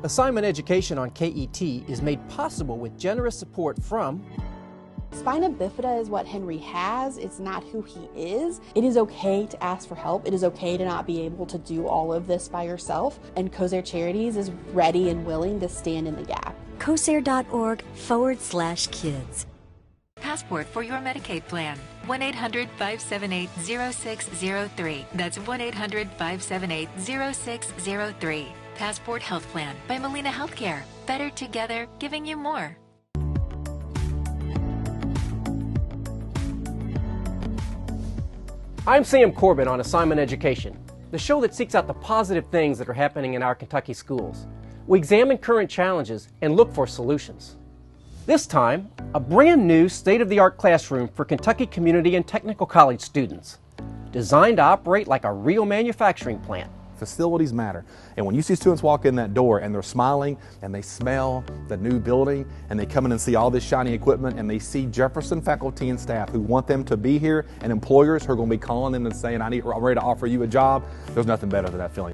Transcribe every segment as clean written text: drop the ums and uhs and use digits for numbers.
Assignment education on KET is made possible with generous support from Spina bifida is what Henry has. It's not who he is. It is okay to ask for help. It is okay to not be able to do all of this by yourself. And COSAIR Charities is ready and willing to stand in the gap. COSAIR.org/kids. Passport for your Medicaid plan. 1-800-578-0603. That's 1-800-578-0603. Passport Health Plan by Molina Healthcare. Better together, giving you more. I'm Sam Corbett on Assignment Education, the show that seeks out the positive things that are happening in our Kentucky schools. We examine current challenges and look for solutions. This time, a brand new state-of-the-art classroom for Kentucky Community and Technical College students, designed to operate like a real manufacturing plant. Facilities matter, and when you see students walk in that door and they're smiling and they smell the new building and they come in and see all this shiny equipment and they see Jefferson faculty and staff who want them to be here and employers who are going to be calling them and saying, I'm ready to offer you a job, there's nothing better than that feeling.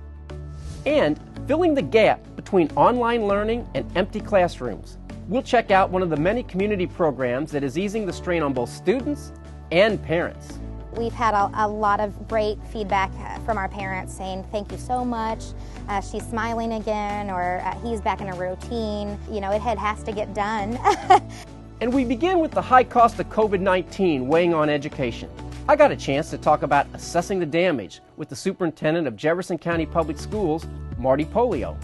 And filling the gap between online learning and empty classrooms. We'll check out one of the many community programs that is easing the strain on both students and parents. We've had a lot of great feedback from our parents saying, thank you so much, she's smiling again, or he's back in a routine. You know, it has to get done. And we begin with the high cost of COVID-19 weighing on education. I got a chance to talk about assessing the damage with the superintendent of Jefferson County Public Schools, Marty Polio.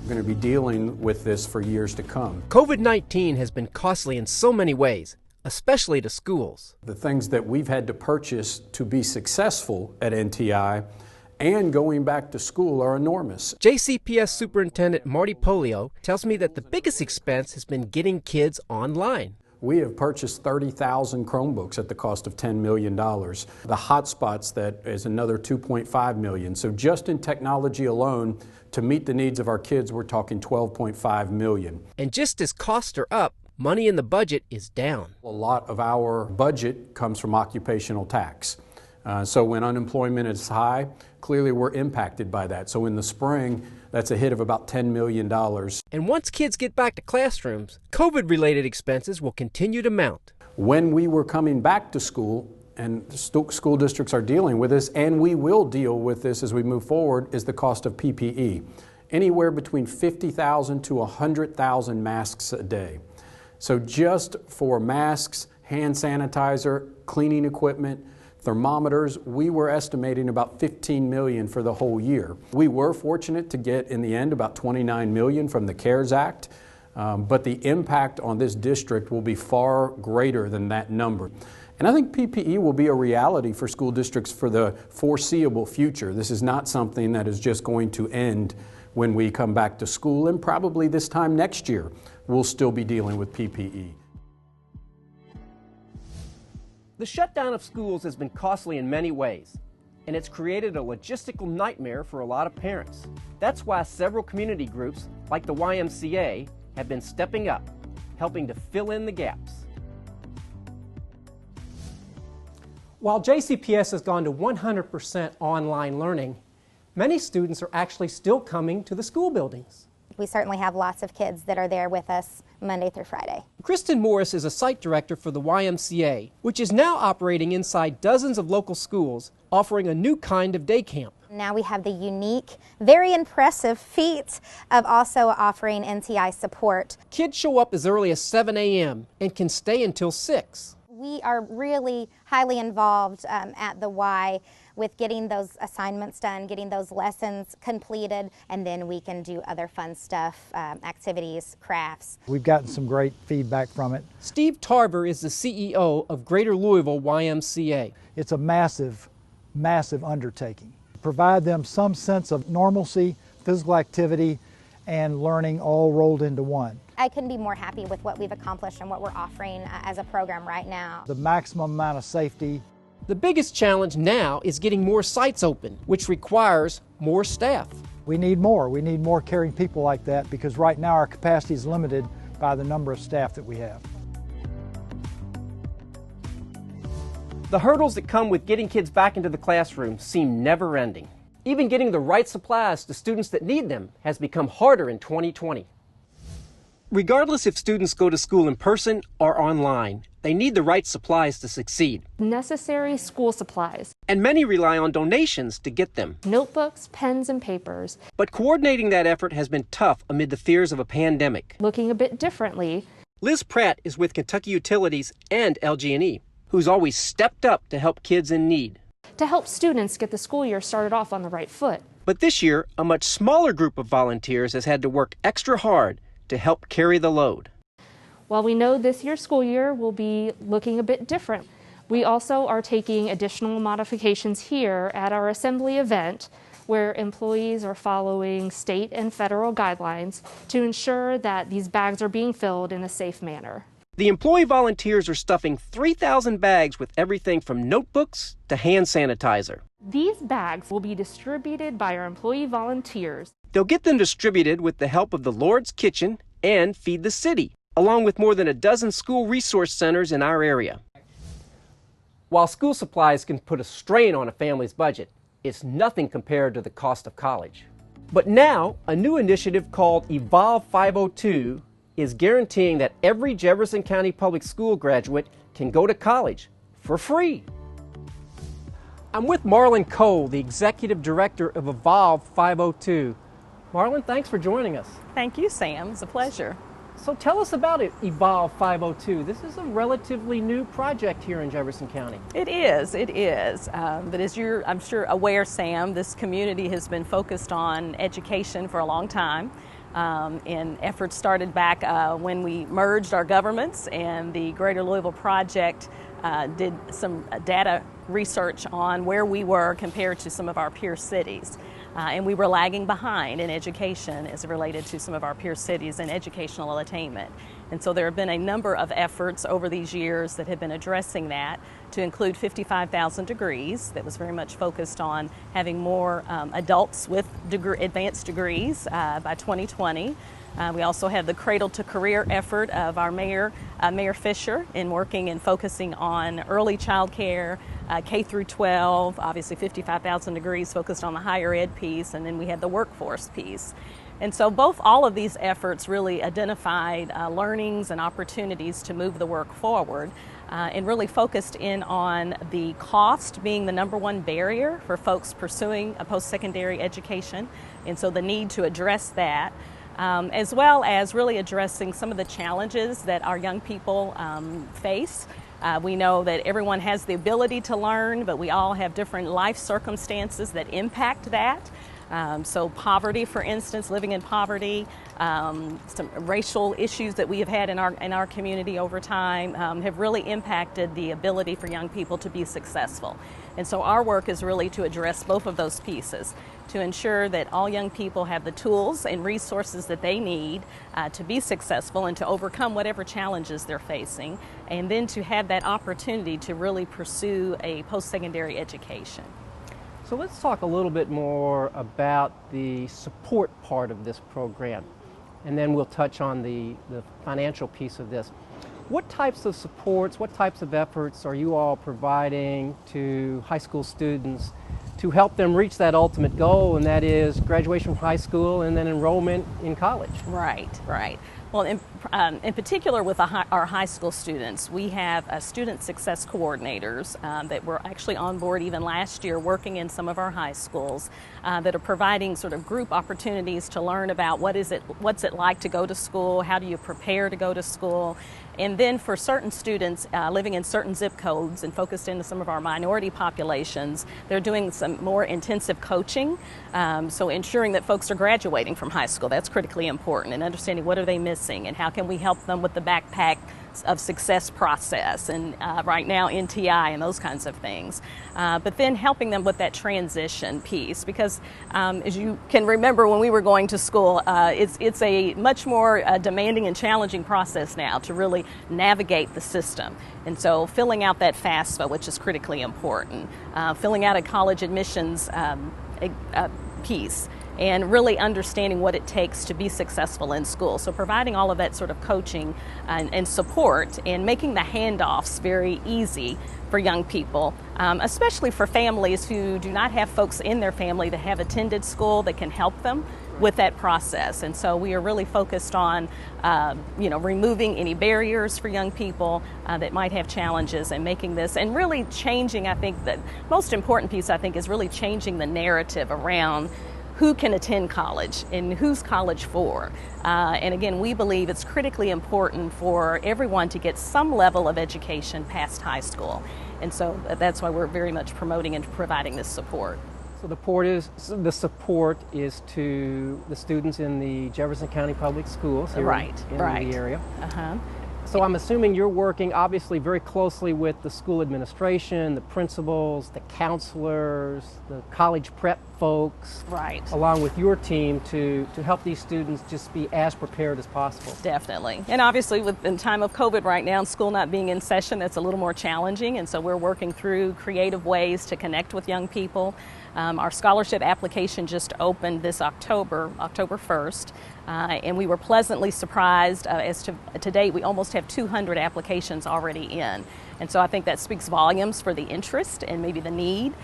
We're going to be dealing with this for years to come. COVID-19 has been costly in so many ways, especially to schools. The things that we've had to purchase to be successful at NTI and going back to school are enormous. JCPS Superintendent Marty Polio tells me that the biggest expense has been getting kids online. We have purchased 30,000 Chromebooks at the cost of $10 million. The hotspots, that is another $2.5 million. So just in technology alone, to meet the needs of our kids, we're talking $12.5 million. And just as costs are up, money in the budget is down. A lot of our budget comes from occupational tax. So when unemployment is high, clearly we're impacted by that. So in the spring, that's a hit of about $10 million. And once kids get back to classrooms, COVID-related expenses will continue to mount. When we were coming back to school, and school districts are dealing with this, and we will deal with this as we move forward, is the cost of PPE. Anywhere between 50,000 to 100,000 masks a day. So just for masks, hand sanitizer, cleaning equipment, thermometers, we were estimating about $15 million for the whole year. We were fortunate to get, in the end, about $29 million from the CARES Act, but the impact on this district will be far greater than that number. And I think PPE will be a reality for school districts for the foreseeable future. This is not something that is just going to end when we come back to school, and probably this time next year we'll still be dealing with PPE. The shutdown of schools has been costly in many ways, and it's created a logistical nightmare for a lot of parents. That's why several community groups, like the YMCA, have been stepping up, helping to fill in the gaps. While JCPS has gone to 100% online learning, many students are actually still coming to the school buildings. We certainly have lots of kids that are there with us Monday through Friday. Kristen Morris is a site director for the YMCA, which is now operating inside dozens of local schools, offering a new kind of day camp. Now we have the unique, very impressive feat of also offering NTI support. Kids show up as early as 7 a.m. and can stay until 6. We are really highly involved at the Y with getting those assignments done, getting those lessons completed, and then we can do other fun stuff, activities, crafts. We've gotten some great feedback from it. Steve Tarver is the CEO of Greater Louisville YMCA. It's a massive, massive undertaking. Provide them some sense of normalcy, physical activity, and learning all rolled into one. I couldn't be more happy with what we've accomplished and what we're offering as a program right now. The maximum amount of safety. The biggest challenge now is getting more sites open, which requires more staff. We need more. We need more caring people like that, because right now our capacity is limited by the number of staff that we have. The hurdles that come with getting kids back into the classroom seem never-ending. Even getting the right supplies to students that need them has become harder in 2020. Regardless if students go to school in person or online, they need the right supplies to succeed. Necessary school supplies. And many rely on donations to get them. Notebooks, pens, and papers. But coordinating that effort has been tough amid the fears of a pandemic. Looking a bit differently, Liz Pratt is with Kentucky Utilities and LG&E, who's always stepped up to help kids in need. to help students get the school year started off on the right foot. But this year, a much smaller group of volunteers has had to work extra hard to help carry the load. While we know this year's school year will be looking a bit different, we also are taking additional modifications here at our assembly event where employees are following state and federal guidelines to ensure that these bags are being filled in a safe manner. The employee volunteers are stuffing 3,000 bags with everything from notebooks to hand sanitizer. These bags will be distributed by our employee volunteers. They'll get them distributed with the help of the Lord's Kitchen and Feed the City, along with more than a dozen school resource centers in our area. While school supplies can put a strain on a family's budget, it's nothing compared to the cost of college. But now, a new initiative called Evolve 502 is guaranteeing that every Jefferson County public school graduate can go to college for free. I'm with Marlon Cole, the Executive Director of Evolve 502. Marlon, thanks for joining us. Thank you, Sam. It's a pleasure. So tell us about it, Evolve 502. This is a relatively new project here in Jefferson County. It is. But as you're, I'm sure, aware, Sam, this community has been focused on education for a long time. And efforts started back when we merged our governments, and the Greater Louisville Project did some data research on where we were compared to some of our peer cities. And we were lagging behind in education as related to some of our peer cities in educational attainment. And so there have been a number of efforts over these years that have been addressing that, to include 55,000 degrees that was very much focused on having more adults with advanced degrees by 2020. We also have the Cradle to Career effort of our mayor, Mayor Fisher, in working and focusing on early child care, K through 12, obviously 55,000 degrees focused on the higher ed piece, and then we had the workforce piece. And so all of these efforts really identified learnings and opportunities to move the work forward, and really focused in on the cost being the number one barrier for folks pursuing a post-secondary education, and so the need to address that. As well as really addressing some of the challenges that our young people face. We know that everyone has the ability to learn, but we all have different life circumstances that impact that. So poverty, for instance, living in poverty, some racial issues that we have had in our community over time have really impacted the ability for young people to be successful. And so our work is really to address both of those pieces, to ensure that all young people have the tools and resources that they need to be successful and to overcome whatever challenges they're facing, and then to have that opportunity to really pursue a post-secondary education. So let's talk a little bit more about the support part of this program, and then we'll touch on the financial piece of this. What types of supports, what types of efforts are you all providing to high school students to help them reach that ultimate goal, and that is graduation from high school and then enrollment in college? Right. Well, in particular with our high school students, we have student success coordinators that were actually on board even last year working in some of our high schools that are providing sort of group opportunities to learn about what's it like to go to school, how do you prepare to go to school. And then for certain students living in certain zip codes and focused into some of our minority populations, they're doing some more intensive coaching. So ensuring that folks are graduating from high school, that's critically important, and understanding what are they missing and how can we help them with the backpack of success process, and right now NTI and those kinds of things. But then helping them with that transition piece, because as you can remember when we were going to school, it's a much more demanding and challenging process now to really navigate the system. And so filling out that FAFSA, which is critically important, filling out a college admissions piece, and really understanding what it takes to be successful in school. So providing all of that sort of coaching and support, and making the handoffs very easy for young people, especially for families who do not have folks in their family that have attended school that can help them with that process. And so we are really focused on removing any barriers for young people that might have challenges, and making this, and really changing, I think the most important piece, I think, is really changing the narrative around who can attend college and who's college for. And again, we believe it's critically important for everyone to get some level of education past high school. And so that's why we're very much promoting and providing this support. So the support is to the students in the Jefferson County Public Schools here in the area. So I'm assuming you're working obviously very closely with the school administration, the principals, the counselors, the college prep folks, along with your team to help these students just be as prepared as possible. Definitely. And obviously in time of COVID right now, school not being in session, that's a little more challenging, and so we're working through creative ways to connect with young people. Our scholarship application just opened this October 1st, and we were pleasantly surprised as to date we almost have 200 applications already in. And so I think that speaks volumes for the interest and maybe the need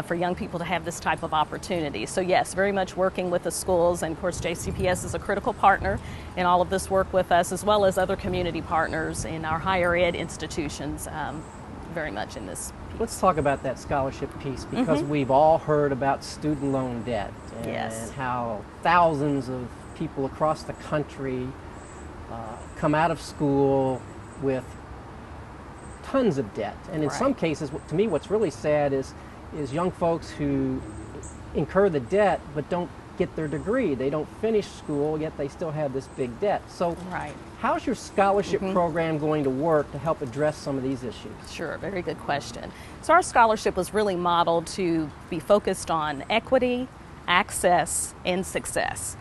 for young people to have this type of opportunity. So yes, very much working with the schools, and of course JCPS is a critical partner in all of this work with us, as well as other community partners in our higher ed institutions, very much in this. Let's talk about that scholarship piece, because we've all heard about student loan debt and how thousands of people across the country come out of school with tons of debt. And in some cases, to me, what's really sad is young folks who incur the debt but don't get their degree. They don't finish school, yet they still have this big debt. So how's your scholarship program going to work to help address some of these issues? Sure, very good question. So our scholarship was really modeled to be focused on equity, access, and success.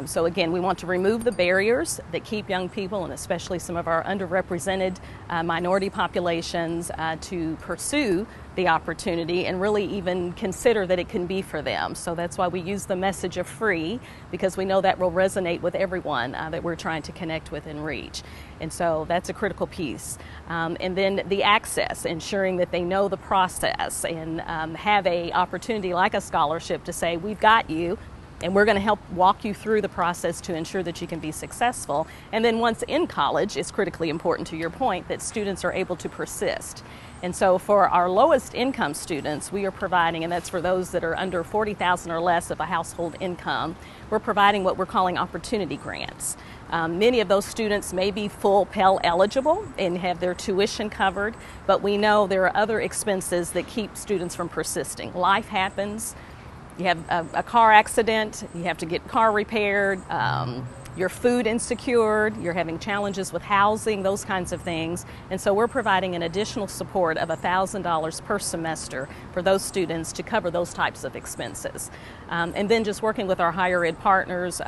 So again, we want to remove the barriers that keep young people, and especially some of our underrepresented minority populations, to pursue the opportunity and really even consider that it can be for them. So that's why we use the message of free, because we know that will resonate with everyone that we're trying to connect with and reach. And so that's a critical piece. And then the access, ensuring that they know the process and have a opportunity like a scholarship to say, we've got you, and we're going to help walk you through the process to ensure that you can be successful. And then once in college, it's critically important, to your point, that students are able to persist. And so for our lowest income students, we are providing, and that's for those that are under $40,000 or less of a household income, we're providing what we're calling opportunity grants. Many of those students may be full Pell eligible and have their tuition covered, but we know there are other expenses that keep students from persisting. Life happens. You have a car accident, you have to get car repaired, you're food insecure, you're having challenges with housing, those kinds of things. And so we're providing an additional support of $1,000 per semester for those students to cover those types of expenses. And then just working with our higher ed partners,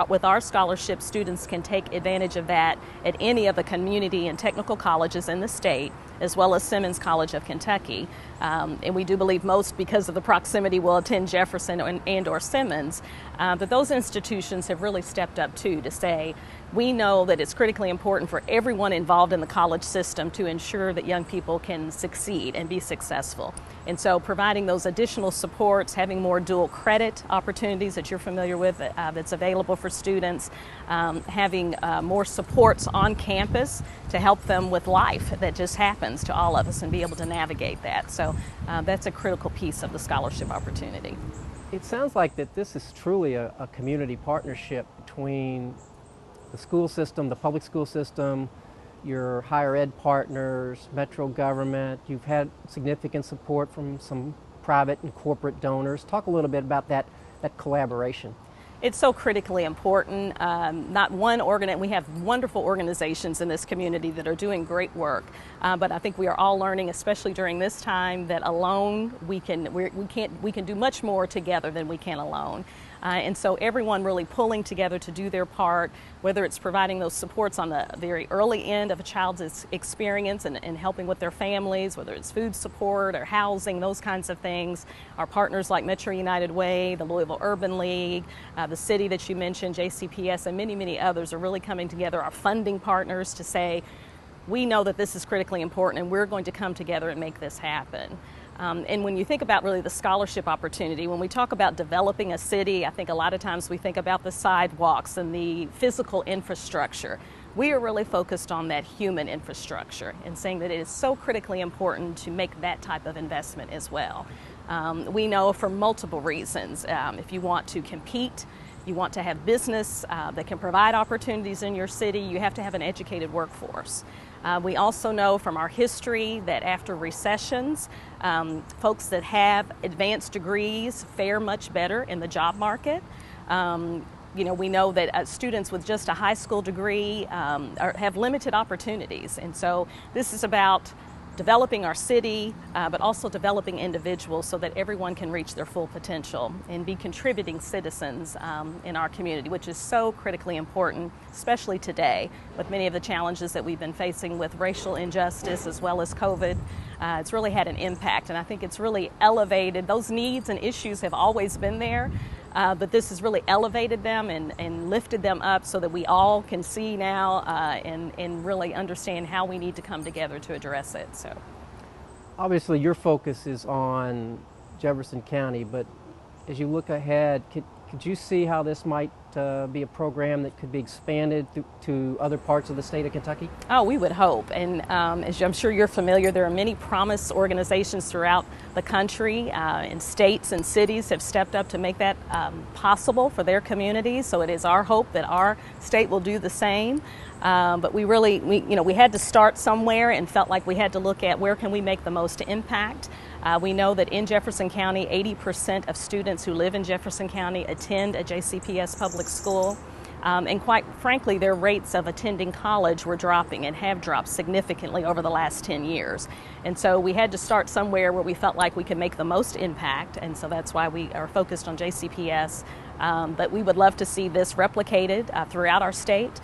with our scholarship, students can take advantage of that at any of the community and technical colleges in the state, as well as Simmons College of Kentucky. And we do believe most, because of the proximity, will attend Jefferson and or Simmons. But those institutions have really stepped up too to say, we know that it's critically important for everyone involved in the college system to ensure that young people can succeed and be successful. And so providing those additional supports, having more dual credit opportunities that you're familiar with that's available for students, having more supports on campus to help them with life that just happens to all of us and be able to navigate that. So that's a critical piece of the scholarship opportunity. It sounds like that this is truly a community partnership between the school system, the public school system, your higher ed partners, metro government. You've had significant support from some private and corporate donors. Talk a little bit about that collaboration. It's so critically important. We have wonderful organizations in this community that are doing great work, but I think we are all learning, especially during this time, that alone we can do much more together than we can alone. And so everyone really pulling together to do their part, whether it's providing those supports on the very early end of a child's experience and helping with their families, whether it's food support or housing, those kinds of things. Our partners like Metro United Way, the Louisville Urban League, the city that you mentioned, JCPS, and many, many others are really coming together, our funding partners, to say, we know that this is critically important and we're going to come together and make this happen. And when you think about really the scholarship opportunity, when we talk about developing a city, I think a lot of times we think about the sidewalks and the physical infrastructure. We are really focused on that human infrastructure and saying that it is so critically important to make that type of investment as well. We know for multiple reasons, if you want to compete, you want to have business that can provide opportunities in your city, you have to have an educated workforce. We also know from our history that after recessions, folks that have advanced degrees fare much better in the job market. You know, we know that students with just a high school degree have limited opportunities. And so this is about developing our city, but also developing individuals so that everyone can reach their full potential and be contributing citizens in our community, which is so critically important, especially today with many of the challenges that we've been facing with racial injustice as well as COVID. It's really had an impact, and I think it's really elevated. Those needs and issues have always been there, but this has really elevated them and lifted them up so that we all can see now and really understand how we need to come together to address it. So, obviously your focus is on Jefferson County, but as you look ahead, could you see how this might be a program that could be expanded to other parts of the state of Kentucky? Oh, we would hope. And as I'm sure you're familiar, there are many promise organizations throughout the country, and states and cities have stepped up to make that possible for their communities. So it is our hope that our state will do the same. But we had to start somewhere and felt like we had to look at where can we make the most impact. We know that in Jefferson County, 80% of students who live in Jefferson County attend a JCPS public school. And quite frankly, their rates of attending college were dropping and have dropped significantly over the last 10 years. And so we had to start somewhere where we felt like we could make the most impact. And so that's why we are focused on JCPS. But we would love to see this replicated throughout our state.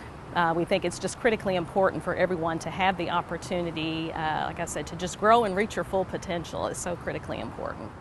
We think it's just critically important for everyone to have the opportunity, like I said, to just grow and reach your full potential. It's so critically important.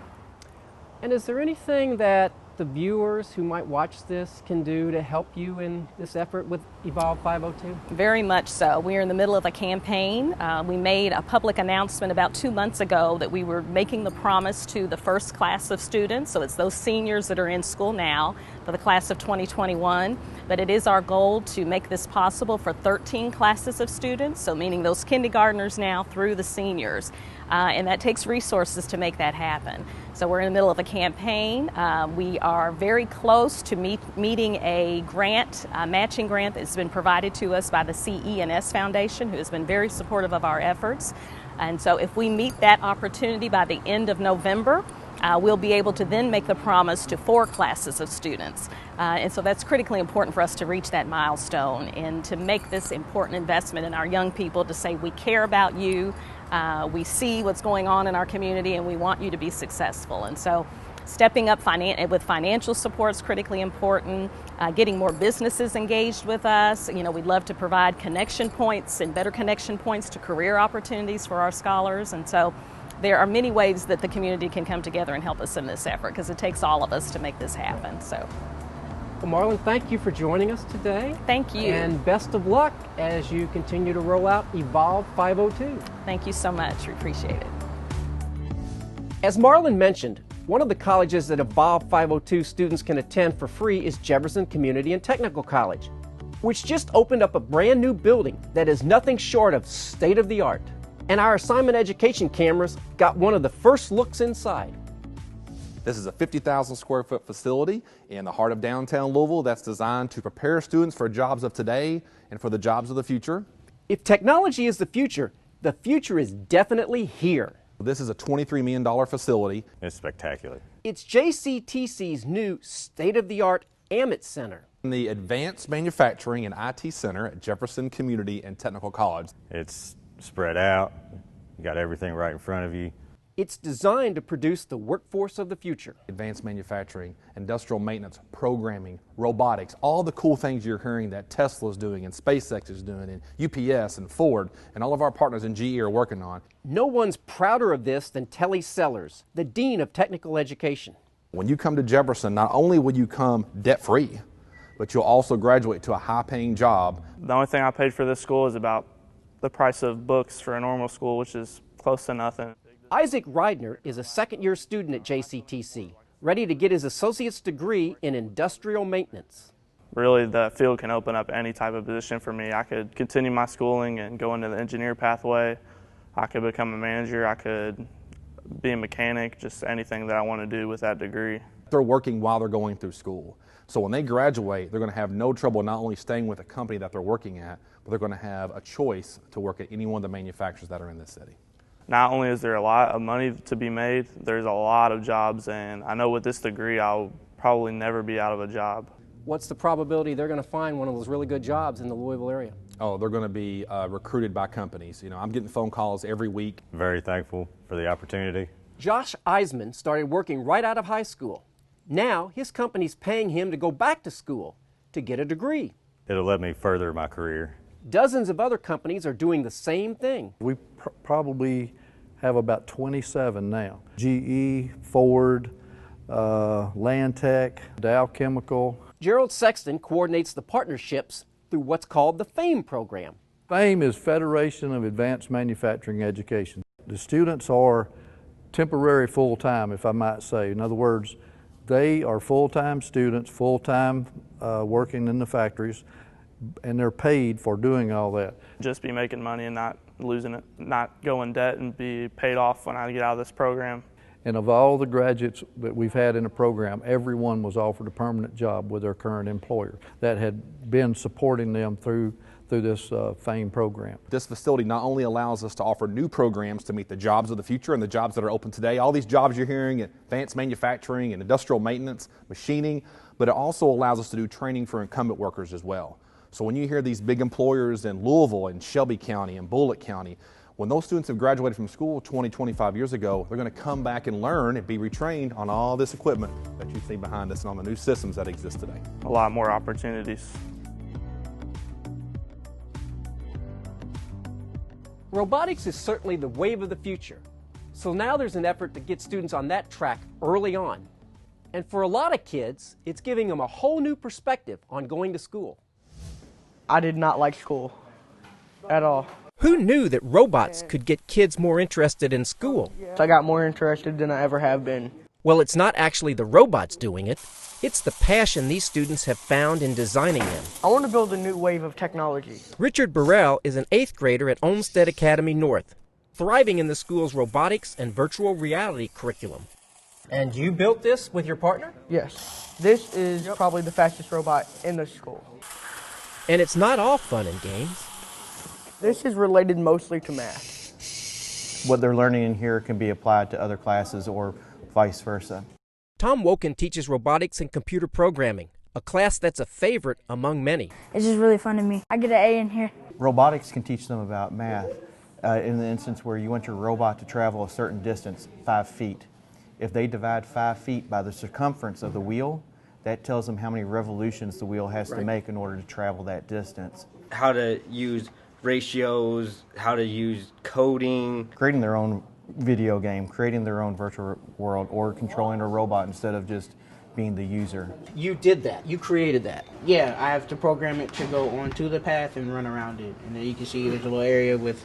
And is there anything that the viewers who might watch this can do to help you in this effort with Evolve 502? Very much so. We are in the middle of a campaign. We made a public announcement about 2 months ago that we were making the promise to the first class of students, so it's those seniors that are in school now for the class of 2021, but it is our goal to make this possible for 13 classes of students, so meaning those kindergartners now through the seniors. And that takes resources to make that happen. So we're in the middle of a campaign. We are very close to meeting a grant, a matching grant that's been provided to us by the CES Foundation, who has been very supportive of our efforts. And so if we meet that opportunity by the end of November, we'll be able to then make the promise to 4 classes of students. And so that's critically important for us to reach that milestone and to make this important investment in our young people, to say we care about you, we see what's going on in our community, and we want you to be successful. And so stepping up with financial support is critically important. Getting more businesses engaged with us. You know, we'd love to provide connection points and better connection points to career opportunities for our scholars. And so there are many ways that the community can come together and help us in this effort, because it takes all of us to make this happen. So, well, Marlon, thank you for joining us today. Thank you. And best of luck as you continue to roll out Evolve 502. Thank you so much. We appreciate it. As Marlon mentioned, one of the colleges that Evolve 502 students can attend for free is Jefferson Community and Technical College, which just opened up a brand new building that is nothing short of state-of-the-art. And our assignment education cameras got one of the first looks inside. This is a 50,000 square foot facility in the heart of downtown Louisville that's designed to prepare students for jobs of today and for the jobs of the future. If technology is the future is definitely here. This is a $23 million facility. It's spectacular. It's JCTC's new state-of-the-art AMIT Center. The Advanced Manufacturing and IT Center at Jefferson Community and Technical College. It's spread out. You got everything right in front of you. It's designed to produce the workforce of the future. Advanced manufacturing, industrial maintenance, programming, robotics, all the cool things you're hearing that Tesla's doing and SpaceX is doing and UPS and Ford and all of our partners in GE are working on. No one's prouder of this than Telly Sellers, the Dean of Technical Education. When you come to Jefferson, not only will you come debt-free, but you'll also graduate to a high-paying job. The only thing I paid for this school is about the price of books for a normal school, which is close to nothing. Isaac Reidner is a second-year student at JCTC, ready to get his associate's degree in industrial maintenance. Really, the field can open up any type of position for me. I could continue my schooling and go into the engineer pathway. I could become a manager. I could be a mechanic, just anything that I want to do with that degree. They're working while they're going through school. So when they graduate, they're going to have no trouble not only staying with the company that they're working at, but they're going to have a choice to work at any one of the manufacturers that are in this city. Not only is there a lot of money to be made, there's a lot of jobs, and I know with this degree I'll probably never be out of a job. What's the probability they're going to find one of those really good jobs in the Louisville area? Oh, they're going to be recruited by companies. You know, I'm getting phone calls every week. Very thankful for the opportunity. Josh Eisman started working right out of high school. Now his company's paying him to go back to school to get a degree. It'll let me further my career. Dozens of other companies are doing the same thing. We probably have about 27 now. GE, Ford, Landtech, Dow Chemical. Gerald Sexton coordinates the partnerships through what's called the FAME program. FAME is Federation of Advanced Manufacturing Education. The students are temporary full-time, if I might say. In other words, they are full-time students, full-time working in the factories, and they're paid for doing all that. Just be making money and not losing it, not go in debt and be paid off when I get out of this program. And of all the graduates that we've had in the program, everyone was offered a permanent job with their current employer that had been supporting them through this FAME program. This facility not only allows us to offer new programs to meet the jobs of the future and the jobs that are open today, all these jobs you're hearing at advanced manufacturing and industrial maintenance, machining, but it also allows us to do training for incumbent workers as well. So when you hear these big employers in Louisville and Shelby County and Bullitt County, when those students have graduated from school 20, 25 years ago, they're going to come back and learn and be retrained on all this equipment that you see behind us and on the new systems that exist today. A lot more opportunities. Robotics is certainly the wave of the future. So now there's an effort to get students on that track early on. And for a lot of kids, it's giving them a whole new perspective on going to school. I did not like school at all. Who knew that robots could get kids more interested in school? So I got more interested than I ever have been. Well, it's not actually the robots doing it. It's the passion these students have found in designing them. I want to build a new wave of technology. Richard Burrell is an 8th grader at Olmsted Academy North, thriving in the school's robotics and virtual reality curriculum. And you built this with your partner? Yes. This is probably the fastest robot in the school. And it's not all fun and games. This is related mostly to math. What they're learning in here can be applied to other classes or vice versa. Tom Woken teaches robotics and computer programming, a class that's a favorite among many. It's just really fun to me. I get an A in here. Robotics can teach them about math in the instance where you want your robot to travel a certain distance, 5 feet. If they divide 5 feet by the circumference of the wheel, that tells them how many revolutions the wheel has to make in order to travel that distance. How to use ratios, how to use coding. Creating their own video game, creating their own virtual world, or controlling a robot instead of just being the user. You did that. You created that. Yeah, I have to program it to go onto the path and run around it. And then you can see there's a little area with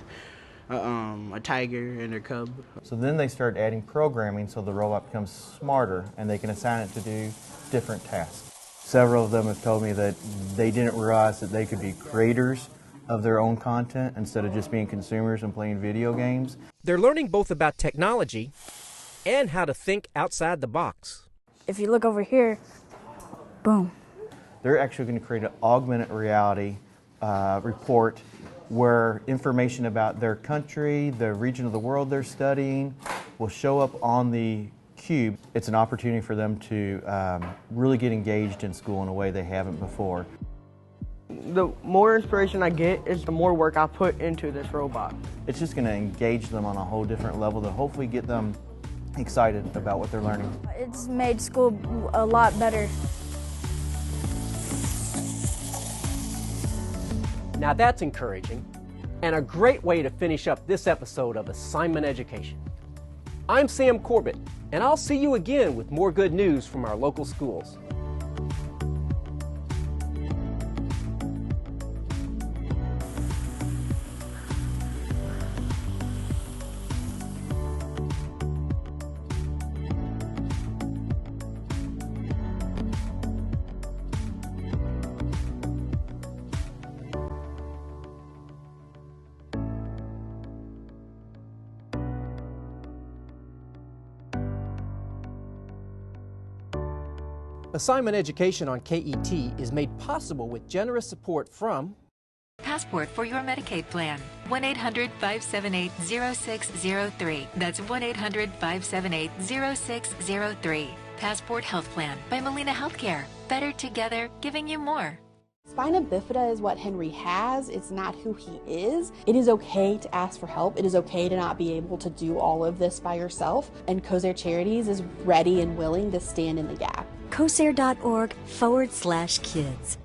a tiger and their cub. So then they start adding programming so the robot becomes smarter and they can assign it to do different tasks. Several of them have told me that they didn't realize that they could be creators of their own content instead of just being consumers and playing video games. They're learning both about technology and how to think outside the box. If you look over here, boom. They're actually going to create an augmented reality report where information about their country, the region of the world they're studying, will show up on the cube. It's an opportunity for them to really get engaged in school in a way they haven't before. The more inspiration I get is the more work I put into this robot. It's just going to engage them on a whole different level to hopefully get them excited about what they're learning. It's made school a lot better. Now that's encouraging, and a great way to finish up this episode of Assignment Education. I'm Sam Corbett, and I'll see you again with more good news from our local schools. Assignment Education on KET is made possible with generous support from Passport for your Medicaid plan. 1-800-578-0603. That's 1-800-578-0603. Passport Health Plan by Molina Healthcare. Better together, giving you more. Spina bifida is what Henry has. It's not who he is. It is okay to ask for help. It is okay to not be able to do all of this by yourself. And COSAIR Charities is ready and willing to stand in the gap. COSAIR.org/kids.